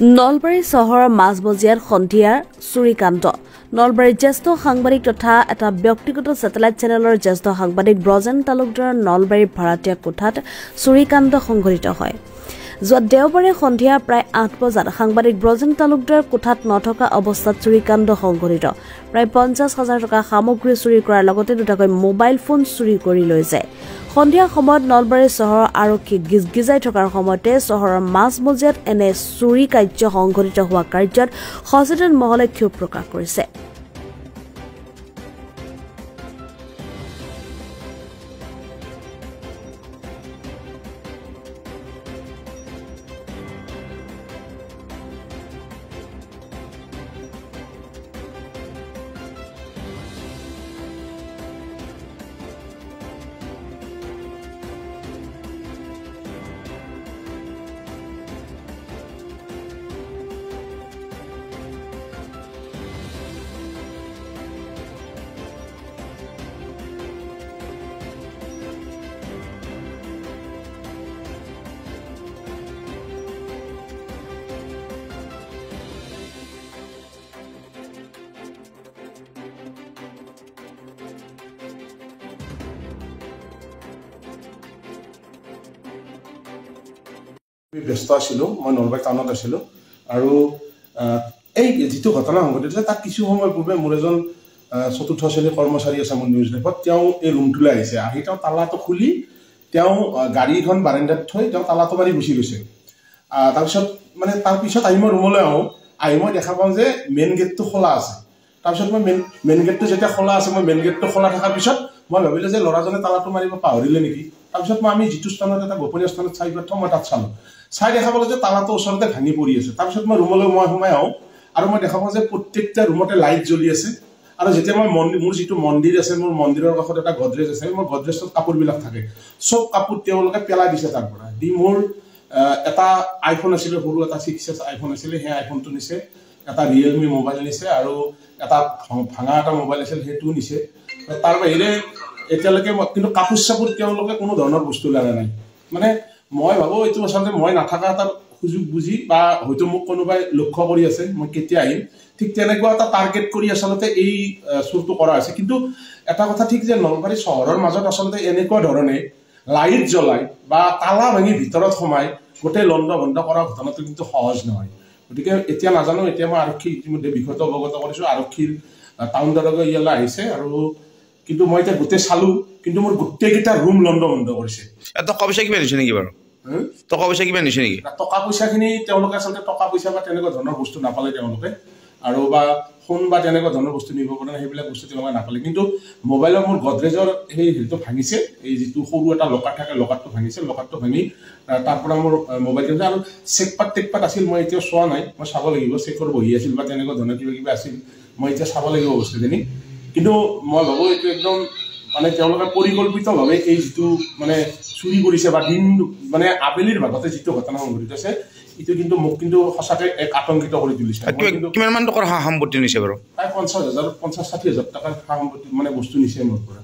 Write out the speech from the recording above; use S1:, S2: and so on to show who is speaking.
S1: নলবাৰী চহৰৰ মাজমজিয়াত সন্ধিয়াৰ চুৰিকাণ্ড নলবাৰীৰ জ্যেষ্ঠ সাংবাদিক তথা এটা ব্যক্তিগত স্যাটেলাইট চেনেলৰ জ্যেষ্ঠ সাংবাদিক ব্ৰজেন তালুকদাৰৰ নলবাৰীৰ ভাড়াতীয়া কোঠাত চুৰিকাণ্ড সংঘটিত হয়। যোৱা দেওবাৰে সন্ধিয়া প্ৰায় ৮ বজাত সাংবাদিক ব্ৰজেন তালুকদাৰৰ কোঠাত নথকা অৱস্থাত চুৰিকাণ্ড সংঘটিত। প্ৰায় ৫০,০০০ টকা সামগ্ৰী চুৰি কৰাৰ লগতে দুটাকৈ মোবাইল ফোন চুৰি কৰি লৈ যায়। সন্ধিয়া সময়ত নলবাৰী চহৰৰ আৰক্ষী গিজগিজাই থকাৰ সময়তে চহৰৰ মাজমজিয়াত এনে চুৰি কাৰ্য সংঘটিত হোৱা কাৰ্যত সচেতন মহলে ক্ষোভ প্ৰকাশ কৰিছে।
S2: ব্যস্ত আছিলোঁ, মই নলবাৰী টাউনত আছিলোঁ আৰু এই যিটো ঘটনা সংঘটিত তাত কিছু সময় পূৰ্বে মোৰ এজন চতুৰ্থ শ্ৰেণীৰ কৰ্মচাৰী আছে মোৰ নিউজ লাইভত। তেওঁ এই ৰুমটোলৈ আহিছে, আহি তেওঁ তালাটো খুলি তেওঁ গাড়ীখন বাৰাণ্ডাত থৈ তেওঁ তালাটো মাৰি গুচি গৈছে। তাৰপিছত আহি মই ৰুমলৈ আহি মই দেখা পাওঁ যে মেইন গেটটো খোলা আছে। তাৰপিছত মই মেইন গেটটো যেতিয়া খোলা আছে, মই মেইন গেটটো খোলা থকাৰ পিছত মই ভাবিলোঁ যে ল'ৰাজনে তালাটো মাৰিব পাহৰিলে নেকি। তাৰপিছত আমি যিটো স্থানত এটা গোপনীয় স্থানত চাই পাঠোঁ মই তাত চালোঁ, চাই দেখা পালোঁ যে তালাটো ওচৰতে ভাঙি পৰি আছে। তাৰপিছত মই ৰুমলৈ সোমাই আহোঁ আৰু মই দেখা পাওঁ যে প্ৰত্যেকটা ৰুমতে লাইট জ্বলি আছে। আৰু যেতিয়া মই মোৰ যিটো মন্দিৰ আছে, মোৰ মন্দিৰৰ কাষত এটা গডৰেজ আছে, মোৰ গডৰেজত কাপোৰবিলাক থাকে, চব কাপোৰ তেওঁলোকে পেলাই দিছে তাৰ পৰা। দি মোৰ এটা আইফোন আছিলে, সৰু এটা 6S আইফোন আছিলে, সেই আইফোনটো নিছে, এটা ৰিয়েলমি মোবাইল নিছে আৰু এটা ভাঙা এটা মোবাইল আছিল সেইটোও নিছে। তাৰ বাহিৰে এতিয়ালৈকে কিন্তু কাপোৰ চাপোৰ তেওঁলোকে কোনো ধৰণৰ বস্তু লগা নাই। মানে মই ভাবোঁ এইটো আচলতে মই নাথাকা এটা সুযোগ বুজি বা হয়তো মোক কোনোবাই লক্ষ্য কৰি আছে মই কেতিয়া আহিম, ঠিক তেনেকুৱা এটা টাৰ্গেট কৰি আচলতে এই চুৰটো কৰা হৈছে। কিন্তু এটা কথা ঠিক যে নলবাৰী চহৰৰ মাজত আচলতে এনেকুৱা ধৰণে লাইট জ্বলাই বা তালা ভাঙি ভিতৰত সোমাই গোটেই লণ্ড ভণ্ড কৰা ঘটনাটো কিন্তু সহজ নহয়। গতিকে এতিয়া নাজানো, এতিয়া মই আৰক্ষী ইতিমধ্যে বিষয়টো অৱগত কৰিছোঁ, আৰক্ষীৰ টাউন দাৰোগা ইয়ালৈ আহিছে আৰু কিন্তু মই এতিয়া গোটেই চালোঁ, কিন্তু মোৰ গোটেইকেইটা ৰুম লণ্ড ভণ্ড কৰিছে।
S3: টকা পইচা কিবা দিছে নেকি বাৰু? টকা পইচা কিবা নিছে নেকি?
S2: টকা পইচাখিনি তেওঁলোকে আচলতে টকা পইচা বা তেনেকুৱা ধৰণৰ বস্তু নাপালে তেওঁলোকে, আৰু বা ফোন বা তেনেকুৱা ধৰণৰ বস্তু নিব পৰা সেইবিলাক বস্তু তেওঁলোকে নাপালে। কিন্তু মোবাইলৰ মোৰ গডৰেজৰ সেই হেৰিটো ভাঙিছে, এই যিটো সৰু এটা লকাৰ থাকে লকাৰটো ভাঙিছে, লকাৰটো ভাঙি তাৰ পৰা মোৰ মোবাইল কিনিছে। আৰু চেকপাট টেকপাট আছিল, মই এতিয়াও চোৱা নাই, মই চাব লাগিব, চেকৰ বহি আছিল বা তেনেকুৱা ধৰণৰ কিবা কিবা আছিল, মই এতিয়া চাব লাগিব বস্তুখিনি। কিন্তু মই ভাবোঁ এইটো একদম মানে তেওঁলোকে পৰিকল্পিতভাৱে এই যিটো মানে চুৰি কৰিছে বা দিন মানে আবেলিৰ ভাগতে যিটো ঘটনা সংঘটিত হৈছে, এইটো কিন্তু মোক কিন্তু সঁচাকৈ এক আতংকিত কৰি তুলিছে।
S3: কিমান মান টকাৰ সা সম্পত্তি নিছে বাৰু?
S2: প্ৰায় 50,000 50-60,000 টকাৰ সা সম্পত্তি মানে বস্তু নিছে মোৰ পৰা।